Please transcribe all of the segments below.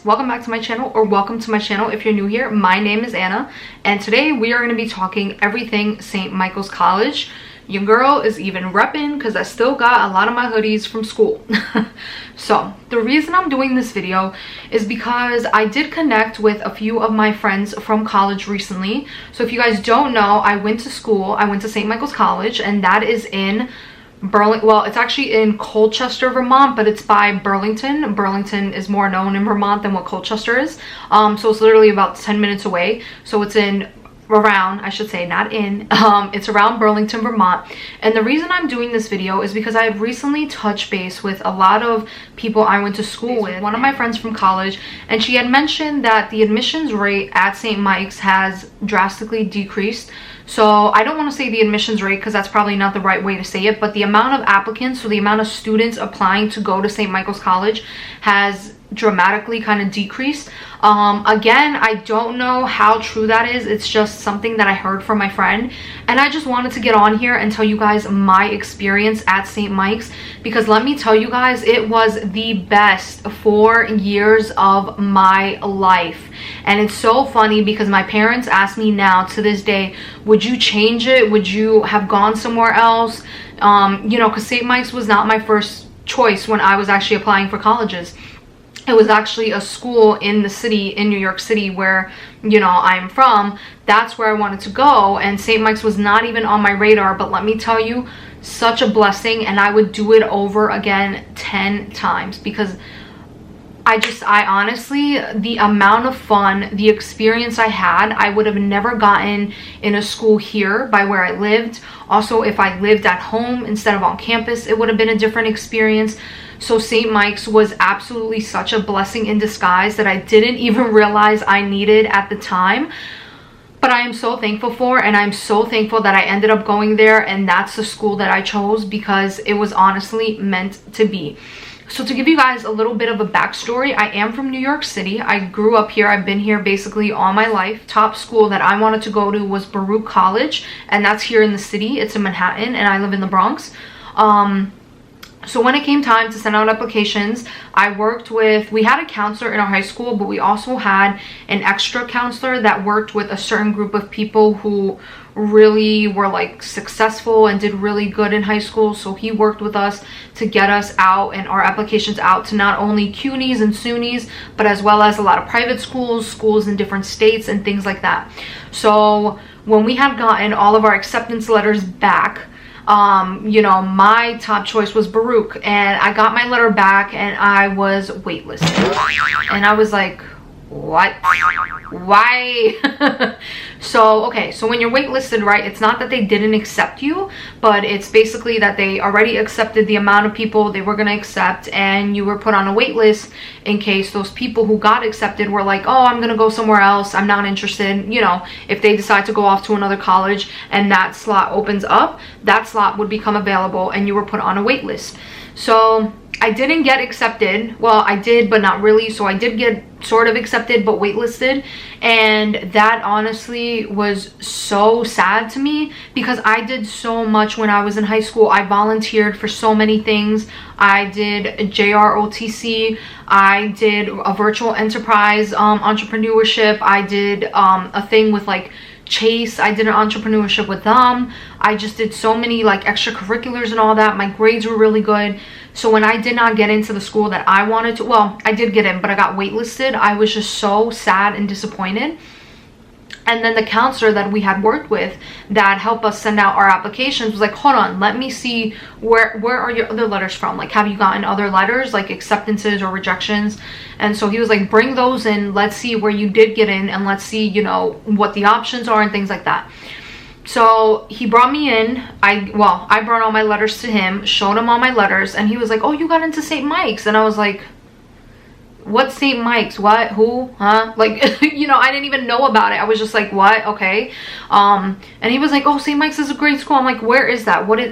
welcome back to my channel, or welcome to my channel if you're new here. My name is Anna, and today we are going to be talking everything St. Michael's College. Your girl is even repping because I still got a lot of my hoodies from school. So the reason I'm doing this video is because I did connect with a few of my friends from college recently. So if you guys don't know, I went to St. Michael's College, and that is in Burlington. Well, it's actually in Colchester, Vermont, but it's by Burlington. Burlington is more known in Vermont than what Colchester is. So it's literally about 10 minutes away. So it's around, I should say, not in, it's around Burlington, Vermont. And the reason I'm doing this video is because I have recently touched base with a lot of people I went to school with, one of my friends from college, and she had mentioned that the admissions rate at St. Mike's has drastically decreased. So I don't want to say the admissions rate because that's probably not the right way to say it, but the amount of applicants, so the amount of students applying to go to St. Michael's College has dramatically kind of decreased. Again, I don't know how true that is. It's just something that I heard from my friend, and I just wanted to get on here and tell you guys my experience at St. Mike's, because let me tell you guys, it was the best 4 years of my life. And it's so funny because my parents ask me now to this day, would you change it? Would you have gone somewhere else? You know, because St. Mike's was not my first choice when I was actually applying for colleges. It was actually a school in the city, in New York City, where, you know, I'm from. That's where I wanted to go, and St. Mike's was not even on my radar. But let me tell you, such a blessing, and I would do it over again 10 times, because I honestly, the amount of fun, the experience I had, I would have never gotten in a school here by where I lived. Also, if I lived at home instead of on campus, it would have been a different experience. So St. Mike's was absolutely such a blessing in disguise that I didn't even realize I needed at the time. But I am so thankful for, and I'm so thankful that I ended up going there, and that's the school that I chose, because it was honestly meant to be. So to give you guys a little bit of a backstory, I am from New York City. I grew up here. I've been here basically all my life. Top school that I wanted to go to was Baruch College, and that's here in the city. It's in Manhattan, and I live in the Bronx. So when it came time to send out applications, we had a counselor in our high school, but we also had an extra counselor that worked with a certain group of people who really were like successful and did really good in high school. So he worked with us to get us out and our applications out to not only CUNYs and SUNYs, but as well as a lot of private schools in different states and things like that. So when we had gotten all of our acceptance letters back, you know, my top choice was Baruch, and I got my letter back and I was waitlisted, and I was like, what? Why? So okay, so when you're waitlisted, right, it's not that they didn't accept you, but it's basically that they already accepted the amount of people they were going to accept, and you were put on a wait list in case those people who got accepted were like, oh, I'm gonna go somewhere else, I'm not interested. You know, if they decide to go off to another college and that slot opens up, that slot would become available, and you were put on a wait list. So I didn't get accepted. Well, I did, but not really. So I did get sort of accepted, but waitlisted. And that honestly was so sad to me, because I did so much when I was in high school. I volunteered for so many things. I did JROTC. I did a virtual enterprise entrepreneurship. I did a thing with like Chase. I did an entrepreneurship with them. I just did so many like extracurriculars and all that. My grades were really good. So when I did not get into the school that I wanted to, well, I did get in, but I got waitlisted, I was just so sad and disappointed. And then the counselor that we had worked with that helped us send out our applications was like, hold on, let me see, where are your other letters from? Like, have you gotten other letters, like acceptances or rejections? And so he was like, bring those in, let's see where you did get in, and let's see, you know, what the options are and things like that. So he brought me in. I brought all my letters to him, showed him all my letters, and he was like, oh, you got into St. Mike's. And I was like, what St. Mike's? What? Who? Huh? Like, you know, I didn't even know about it. I was just like, what? Okay. And he was like, oh, St. Mike's is a great school. I'm like, where is that? What is,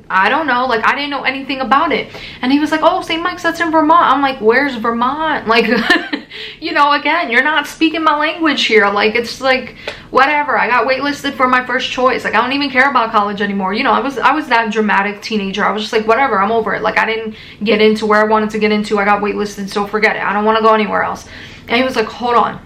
I don't know. Like, I didn't know anything about it. And he was like, oh, St. Mike's, that's in Vermont. I'm like, where's Vermont? Like, you know, again, you're not speaking my language here. Like, it's like, whatever. I got waitlisted for my first choice. Like, I don't even care about college anymore. You know, I was that dramatic teenager. I was just like, whatever, I'm over it. Like, I didn't get into where I wanted to get into. I got waitlisted, so forget it. I don't want to go anywhere else. And he was like, hold on,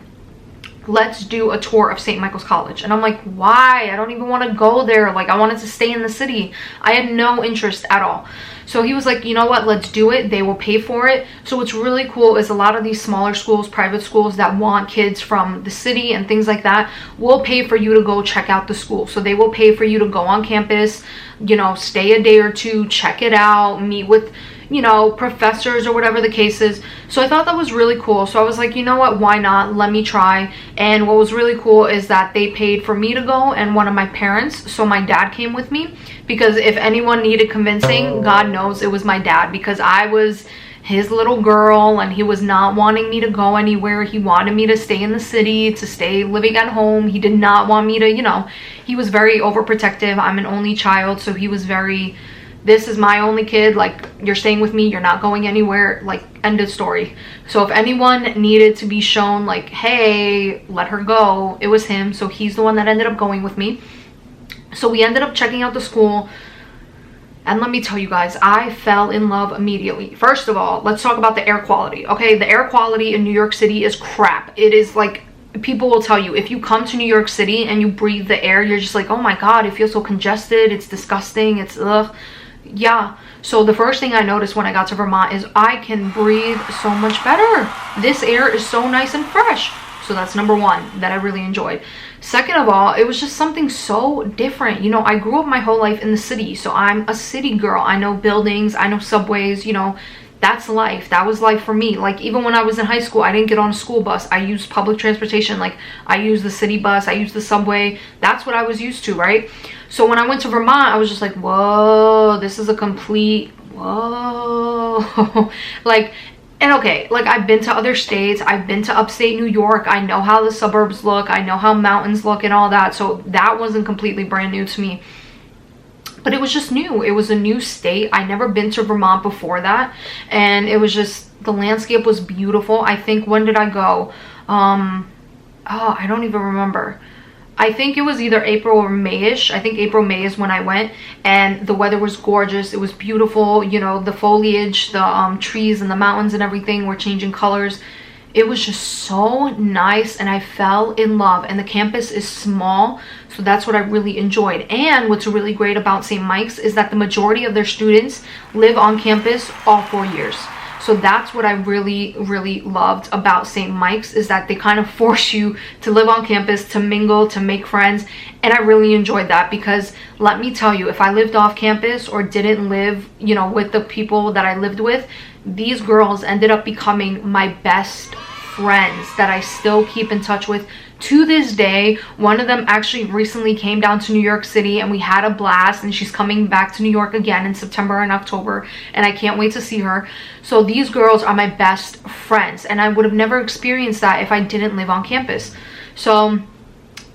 let's do a tour of St. Michael's College. And I'm like, why? I don't even want to go there. Like, I wanted to stay in the city. I had no interest at all. So he was like, you know what, let's do it. They will pay for it. So what's really cool is a lot of these smaller schools, private schools that want kids from the city and things like that, will pay for you to go check out the school. So they will pay for you to go on campus, you know, stay a day or two, check it out, meet with, you know, professors or whatever the case is. So I thought that was really cool. So I was like, you know what, why not? Let me try. And what was really cool is that they paid for me to go and one of my parents. So my dad came with me, because if anyone needed convincing, God knows it was my dad, because I was his little girl and he was not wanting me to go anywhere. He wanted me to stay in the city, to stay living at home. He did not want me to, you know, he was very overprotective. I'm an only child, so he was very, this is my only kid, like, you're staying with me, you're not going anywhere, like, end of story. So if anyone needed to be shown, like, hey, let her go, it was him. So he's the one that ended up going with me. So we ended up checking out the school, and let me tell you guys, I fell in love immediately. First of all, let's talk about the air quality. Okay, the air quality in New York City is crap. It is like, people will tell you, if you come to New York City and you breathe the air, you're just like, oh my God, it feels so congested, it's disgusting, it's ugh. Yeah, so the first thing I noticed when I got to Vermont is I can breathe so much better. This air is so nice and fresh. So that's number one that I really enjoyed. Second of all, it was just something so different. You know, I grew up my whole life in the city, so I'm a city girl. I know buildings, I know subways, you know, that's life. That was life for me. Like, even when I was in high school, I didn't get on a school bus. I used public transportation. Like, I used the city bus, I used the subway. That's what I was used to, right? So when I went to Vermont, I was just like, whoa, this is a complete, whoa. Like, and okay, like, I've been to other states, I've been to upstate New York, I know how the suburbs look, I know how mountains look and all that, so that wasn't completely brand new to me. But it was just new. It was a new state. I never been to Vermont before that, and it was just, the landscape was beautiful. I think, when did I go? Oh, I don't even remember. I think it was either April or May-ish. I think April, May is when I went, and the weather was gorgeous. It was beautiful. You know, the foliage, the trees and the mountains and everything were changing colors. It was just so nice, and I fell in love. And the campus is small, so that's what I really enjoyed. And what's really great about St. Mike's is that the majority of their students live on campus all 4 years. So that's what I really, really loved about St. Mike's, is that they kind of force you to live on campus, to mingle, to make friends. And I really enjoyed that, because let me tell you, if I lived off campus or didn't live, you know, with the people that I lived with, these girls ended up becoming my best friends that I still keep in touch with to this day. One of them actually recently came down to New York City, and we had a blast, and she's coming back to New York again in September and October, and I can't wait to see her. So these girls are my best friends, and I would have never experienced that if I didn't live on campus. So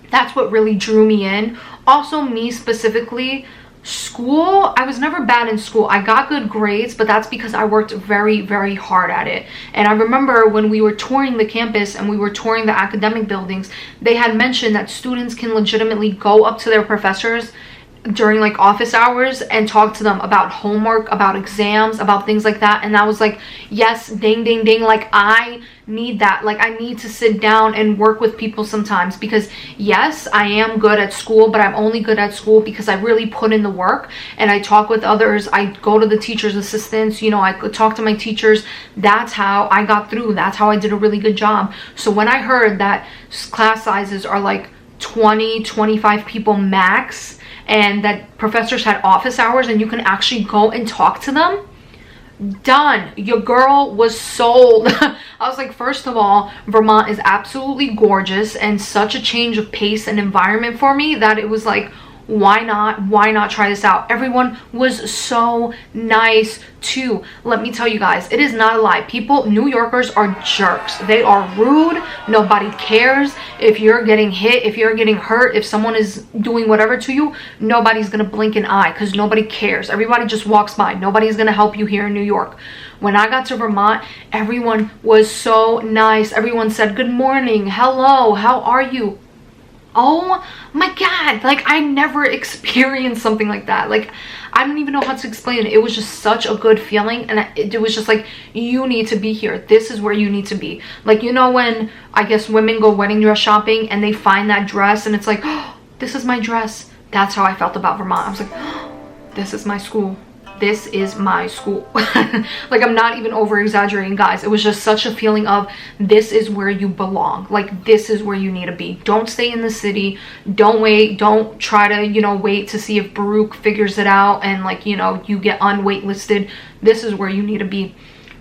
that's what really drew me in. Also, me specifically, school, I was never bad in school. I got good grades, but that's because I worked very, very hard at it. And I remember when we were touring the campus and we were touring the academic buildings, they had mentioned that students can legitimately go up to their professors during like office hours and talk to them about homework, about exams, about things like that. And I was like, yes, ding ding ding, like I need that. Like, I need to sit down and work with people sometimes, because yes, I am good at school, but I'm only good at school because I really put in the work and I talk with others. I go to the teacher's assistants, you know, I could talk to my teachers. That's how I got through. That's how I did a really good job. So when I heard that class sizes are like 20-25 people max, and that professors had office hours and you can actually go and talk to them, done. Your girl was sold. I was like, first of all, Vermont is absolutely gorgeous and such a change of pace and environment for me that it was like, why not try this out? Everyone was so nice too. Let me tell you guys, it is not a lie. People, New Yorkers are jerks. They are rude. Nobody cares if you're getting hit, if you're getting hurt, if someone is doing whatever to you. Nobody's gonna blink an eye because nobody cares. Everybody just walks by. Nobody's gonna help you here in New York. When I got to Vermont, everyone was so nice. Everyone said good morning, hello, how are you? Oh my god, like I never experienced something like that. Like I don't even know how to explain it. It was just such a good feeling, and it was just like, you need to be here. This is where you need to be. Like, you know, when I guess women go wedding dress shopping and they find that dress and it's like, oh, this is my dress. That's how I felt about Vermont. I was like, oh, this is my school. This is my school. Like, I'm not even over exaggerating, guys. It was just such a feeling of, this is where you belong. Like, this is where you need to be. Don't stay in the city. Don't wait. Don't try to, you know, wait to see if Baruch figures it out and, like, you know, you get unwaitlisted. This is where you need to be.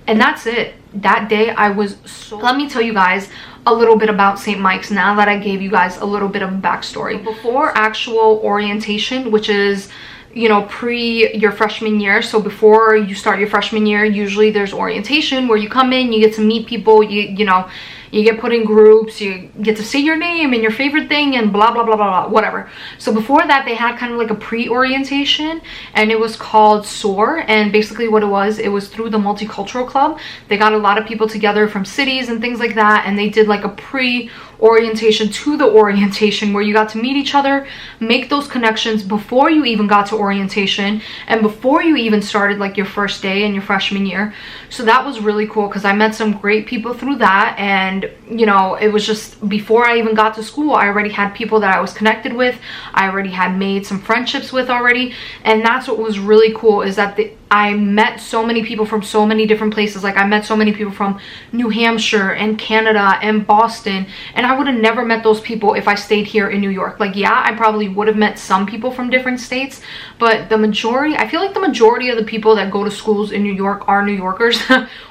And that's it. That day I was so... Let me tell you guys a little bit about St. Mike's now that I gave you guys a little bit of backstory. Before actual orientation, which is, you know, pre your freshman year, so before you start your freshman year, usually there's orientation where you come in, you get to meet people, you know, you get put in groups, you get to say your name and your favorite thing and blah blah blah blah blah, whatever. So before that, they had kind of like a pre-orientation, and it was called SOAR. And basically what it was through the multicultural club. They got a lot of people together from cities and things like that, and they did like a pre-orientation to the orientation where you got to meet each other, make those connections before you even got to orientation and before you even started like your first day in your freshman year. So that was really cool because I met some great people through that. And you know, it was just before I even got to school, I already had people that I was connected with. I already had made some friendships with already. And that's what was really cool, is that I met so many people from so many different places. Like, I met so many people from New Hampshire and Canada and Boston, and I would have never met those people if I stayed here in New York. Like, yeah, I probably would have met some people from different states, but the majority, I feel like the majority of the people that go to schools in New York are New Yorkers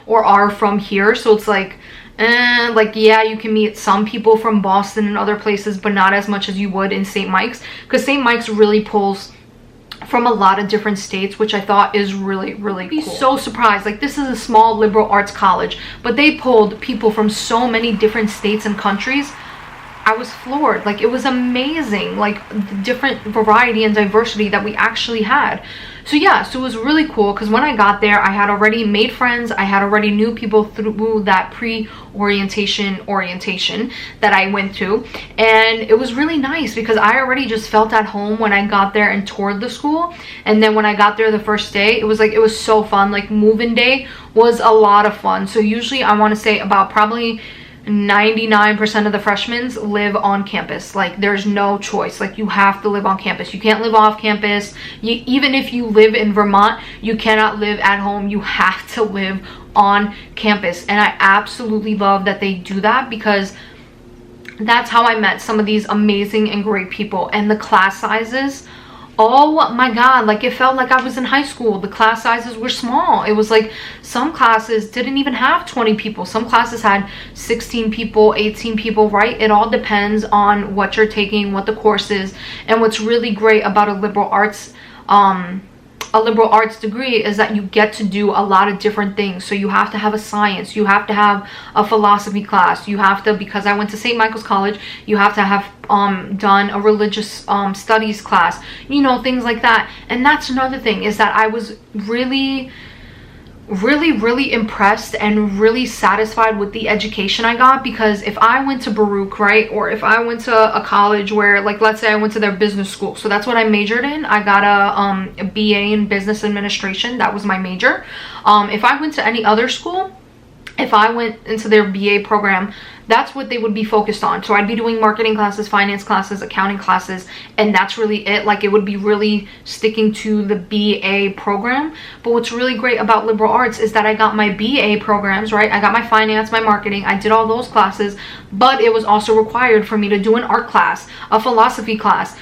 or are from here. So it's like, yeah, you can meet some people from Boston and other places, but not as much as you would in St. Mike's, because St. Mike's really pulls from a lot of different states, which I thought is really, really cool. So surprised. Like, this is a small liberal arts college, but they pulled people from so many different states and countries. I was floored. Like, it was amazing, like the different variety and diversity that we actually had. So yeah, so it was really cool because when I got there, I had already made friends. I had already knew people through that pre-orientation that I went to, and it was really nice because I already just felt at home when I got there and toured the school. And then when I got there the first day, it was like, it was so fun. Like, move-in day was a lot of fun. So usually I want to say about probably 99% of the freshmen live on campus. Like, there's no choice. Like, you have to live on campus. You can't live off campus. Even if you live in Vermont, you cannot live at home. You have to live on campus. And I absolutely love that they do that, because that's how I met some of these amazing and great people. And the class sizes, oh my god, like, it felt like I was in high school. The class sizes were small. It was like some classes didn't even have 20 people. Some classes had 16 people, 18 people, right? It all depends on what you're taking, what the course is. And what's really great about a liberal arts degree is that you get to do a lot of different things. So you have to have a science, you have to have a philosophy class, you have to, because I went to St. Michael's College, you have to have done a religious studies class, you know, things like that. And that's another thing, is that I was really impressed and really satisfied with the education I got. Because if I went to Baruch, right, or if I went to a college where, like, let's say I went to their business school, so that's what I majored in. I got a BA in business administration. That was my major. If I went to any other school, if I went into their BA program, that's what they would be focused on. So I'd be doing marketing classes, finance classes, accounting classes, and that's really it. Like, it would be really sticking to the BA program. But what's really great about liberal arts is that I got my BA programs, right? I got my finance, my marketing, I did all those classes, but it was also required for me to do an art class, a philosophy class.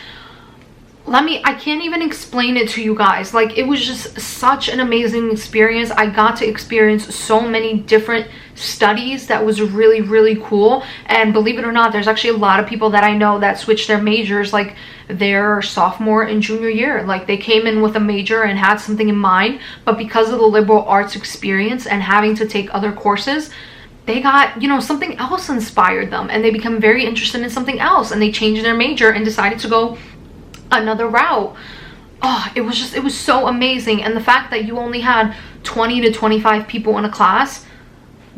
I can't even explain it to you guys. Like, it was just such an amazing experience. I got to experience so many different studies that was really, really cool. And believe it or not, there's actually a lot of people that I know that switched their majors like their sophomore and junior year. Like they came in with a major and had something in mind, but because of the liberal arts experience and having to take other courses, they got, you know, something else inspired them and they become very interested in something else, and they changed their major and decided to go another route. Oh, it was so amazing. And the fact that you only had 20 to 25 people in a class,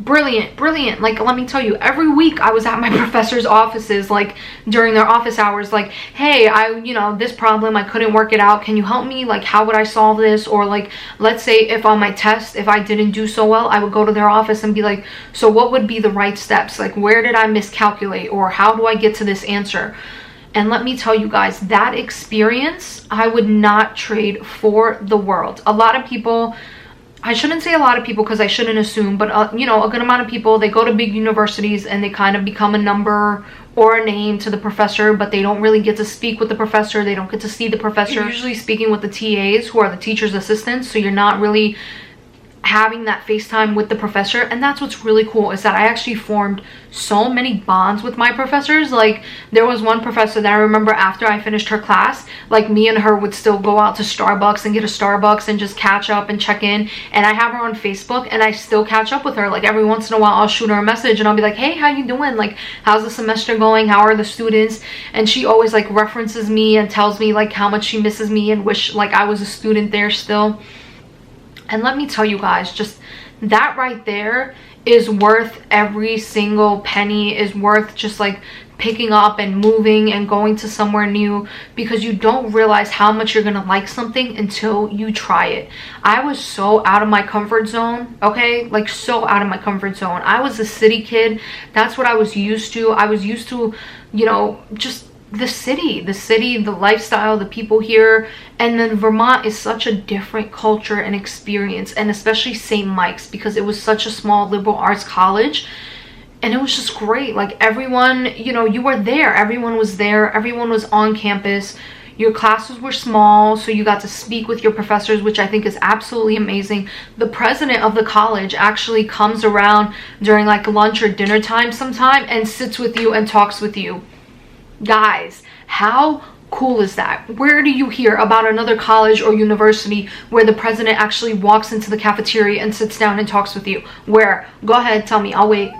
brilliant, brilliant. Like, let me tell you, every week I was at my professor's offices, like during their office hours, like, hey, you know, this problem, I couldn't work it out, can you help me? Like, how would I solve this? Or like, let's say if on my test, if I didn't do so well, I would go to their office and be like, so what would be the right steps? Like, where did I miscalculate? Or how do I get to this answer? And let me tell you guys, that experience I would not trade for the world. A lot of people, I shouldn't say a lot of people because I shouldn't assume, but you know, a good amount of people, they go to big universities and they kind of become a number or a name to the professor, but they don't really get to speak with the professor. They don't get to see the professor. You're usually speaking with the TAs, who are the teacher's assistants, so you're not really having that FaceTime with the professor. And that's what's really cool, is that I actually formed so many bonds with my professors. Like, there was one professor that I remember after I finished her class, like me and her would still go out to Starbucks and get a Starbucks and just catch up and check in. And I have her on Facebook and I still catch up with her. Like, every once in a while I'll shoot her a message and I'll be like, hey, how you doing? Like, how's the semester going? How are the students? And she always like references me and tells me like how much she misses me and wish like I was a student there still. And let me tell you guys, just that right there is worth every single penny, is worth just like picking up and moving and going to somewhere new, because you don't realize how much you're gonna like something until you try it. I was so out of my comfort zone, okay? Like, so out of my comfort zone. I was a city kid. That's what I was used to. I was used to, you know, just the city, the lifestyle, the people here. And then Vermont is such a different culture and experience, and especially St. Mike's, because it was such a small liberal arts college. And it was just great. Like, everyone, you know, you were there, everyone was there, everyone was on campus. Your classes were small, so you got to speak with your professors, which I think is absolutely amazing. The president of the college actually comes around during like lunch or dinner time sometime and sits with you and talks with you. Guys, how cool is that? Where do you hear about another college or university where the president actually walks into the cafeteria and sits down and talks with you? Where? Go ahead, tell me. I'll wait.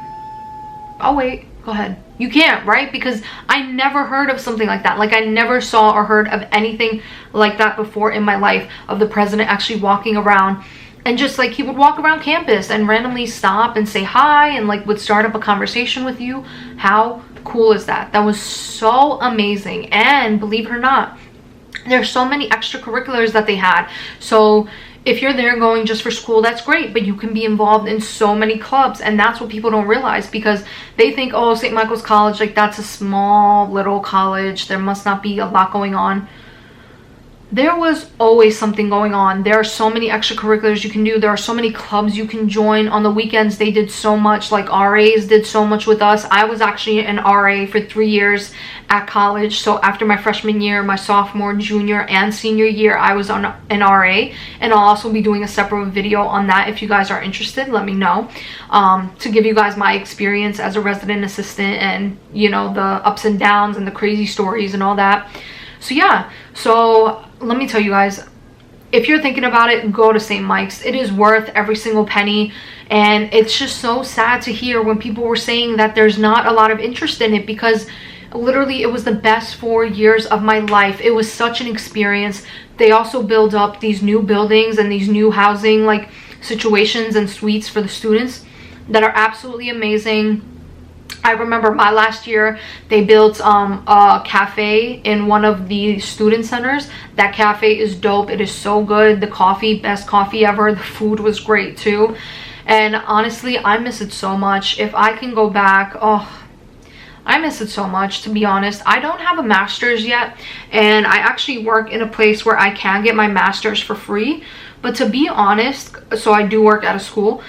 Go ahead. You can't, right? Because I never heard of something like that. Like, I never saw or heard of anything like that before in my life, of the president actually walking around. And just like, he would walk around campus and randomly stop and say hi and like would start up a conversation with you. How cool is that? That was so amazing. And believe it or not, there's so many extracurriculars that they had. So if you're there going just for school, that's great, but you can be involved in so many clubs. And that's what people don't realize, because they think, oh, St. Michael's College, like, that's a small little college, there must not be a lot going on. There was always something going on. There are so many extracurriculars you can do. There are so many clubs you can join. On the weekends, they did so much. Like, RAs did so much with us. I was actually an RA for 3 years at college. So after my freshman year, my sophomore, junior, and senior year, I was on an RA. And I'll also be doing a separate video on that. If you guys are interested, let me know. To give you guys my experience as a resident assistant, and, you know, the ups and downs and the crazy stories and all that. So yeah, so let me tell you guys, if you're thinking about it, go to St. Mike's. It is worth every single penny. And it's just so sad to hear when people were saying that there's not a lot of interest in it, because literally it was the best 4 years of my life. It was such an experience. They also build up these new buildings and these new housing like situations and suites for the students that are absolutely amazing. I remember my last year, they built a cafe in one of the student centers. That cafe is dope. It is so good. The coffee, best coffee ever. The food was great too. And honestly, I miss it so much. If I can go back, oh, I miss it so much, to be honest. I don't have a master's yet, and I actually work in a place where I can get my master's for free. But to be honest, so I do work at a school.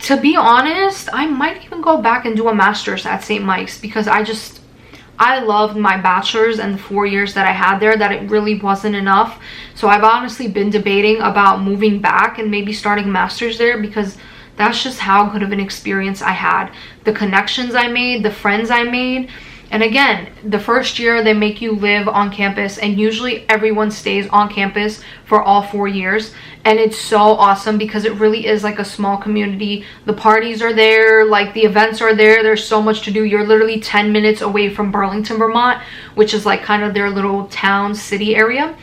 To be honest, I might even go back and do a master's at St. Mike's, because I loved my bachelor's and the 4 years that I had there, that it really wasn't enough. So I've honestly been debating about moving back and maybe starting a master's there, because that's just how good of an experience I had. The connections I made, the friends I made. And again, the first year they make you live on campus, and usually everyone stays on campus for all 4 years. And it's so awesome because it really is like a small community. The parties are there, like the events are there. There's so much to do. You're literally 10 minutes away from Burlington, Vermont, which is like kind of their little town city area.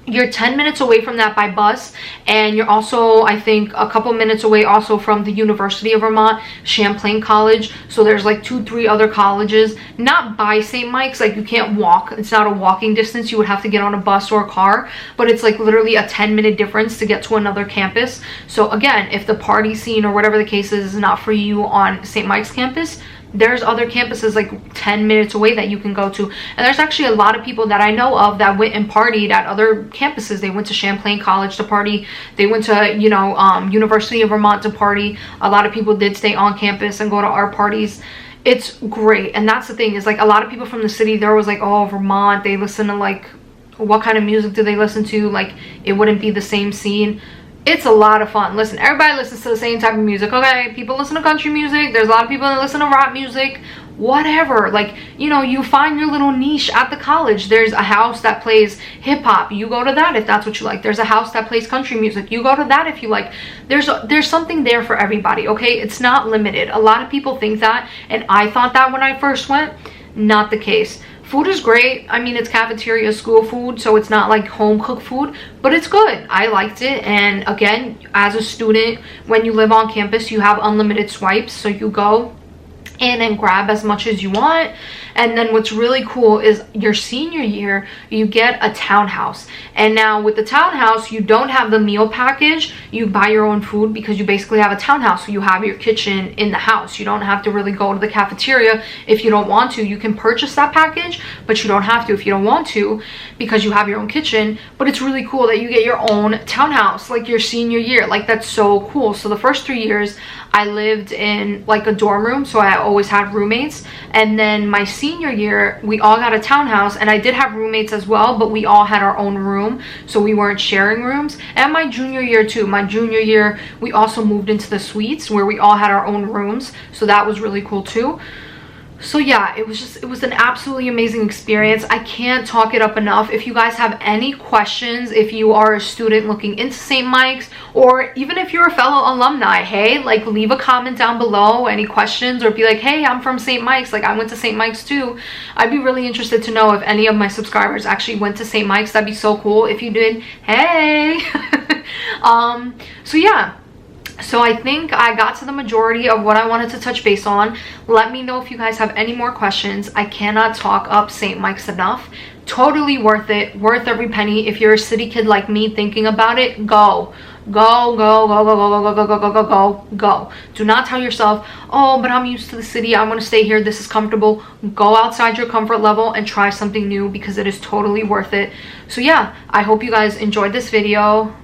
You're 10 minutes away from that by bus, and you're also, I think, a couple minutes away also from the University of Vermont, Champlain College. So there's like 2-3 other colleges, not by St. Mike's, like you can't walk. It's not a walking distance. You would have to get on a bus or a car, but it's like literally a 10-minute difference to get to another campus. So again, if the party scene or whatever the case is not for you on St. Mike's campus, there's other campuses like 10 minutes away that you can go to. And there's actually a lot of people that I know of that went and partied at other campuses. They went to Champlain College to party. They went to, you know, University of Vermont to party. A lot of people did stay on campus and go to our parties. It's great. And that's the thing, is like a lot of people from the city, they're always like, oh, Vermont, they listen to like, what kind of music do they listen to? Like, it wouldn't be the same scene. It's a lot of fun. Listen, everybody listens to the same type of music, okay? People listen to country music. There's a lot of people that listen to rock music. Whatever. Like, you know, you find your little niche at the college. There's a house that plays hip-hop. You go to that if that's what you like. There's a house that plays country music. You go to that if you like. There's something there for everybody, okay? It's not limited. A lot of people think that, and I thought that when I first went. Not the case. Food is great. I mean, it's cafeteria school food, so it's not like home cooked food, but it's good. I liked it. And again, as a student, when you live on campus, you have unlimited swipes, so you go in and grab as much as you want. And then what's really cool is your senior year, you get a townhouse. And now with the townhouse, you don't have the meal package. You buy your own food because you basically have a townhouse. So you have your kitchen in the house. You don't have to really go to the cafeteria if you don't want to. You can purchase that package, but you don't have to if you don't want to because you have your own kitchen. But it's really cool that you get your own townhouse like your senior year. Like, that's so cool. So the first 3 years I lived in like a dorm room, so I always had roommates. And then my senior year, we all got a townhouse, and I did have roommates as well, but we all had our own room, so we weren't sharing rooms. And my junior year too. My junior year, we also moved into the suites where we all had our own rooms, so that was really cool too. So yeah, it was an absolutely amazing experience. I can't talk it up enough. If you guys have any questions, if you are a student looking into St. Mike's, or even if you're a fellow alumni, hey, like, leave a comment down below, any questions, or be like, hey, I'm from St. Mike's, like I went to St. Mike's too. I'd be really interested to know if any of my subscribers actually went to St. Mike's. That'd be so cool. If you did, hey. So yeah. So I think I got to the majority of what I wanted to touch base on. Let me know if you guys have any more questions. I cannot talk up St. Mike's enough. Totally worth it. Worth every penny. If you're a city kid like me thinking about it, go. Go, go, go, go, go, go, go, go, go, go, go, go. Do not tell yourself, oh, but I'm used to the city. I want to stay here. This is comfortable. Go outside your comfort level and try something new because it is totally worth it. So yeah, I hope you guys enjoyed this video.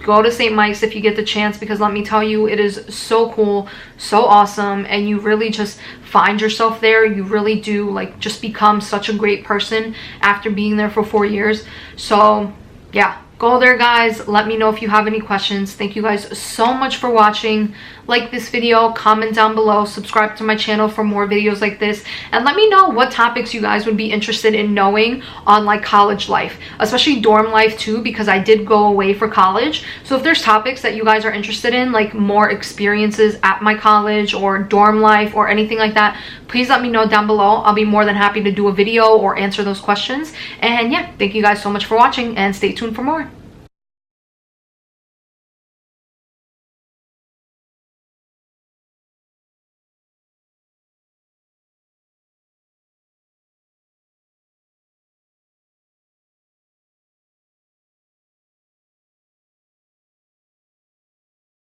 Go to St. Mike's if you get the chance, because let me tell you, it is so cool, so awesome, and you really just find yourself there. You really do, like, just become such a great person after being there for 4 years. So yeah, go there, guys. Let me know if you have any questions. Thank you guys so much for watching. Like this video, comment down below, subscribe to my channel for more videos like this, and let me know what topics you guys would be interested in knowing on like college life, especially dorm life too, because I did go away for college. So if there's topics that you guys are interested in, like more experiences at my college or dorm life or anything like that, please let me know down below. I'll be more than happy to do a video or answer those questions. And yeah, thank you guys so much for watching, and stay tuned for more.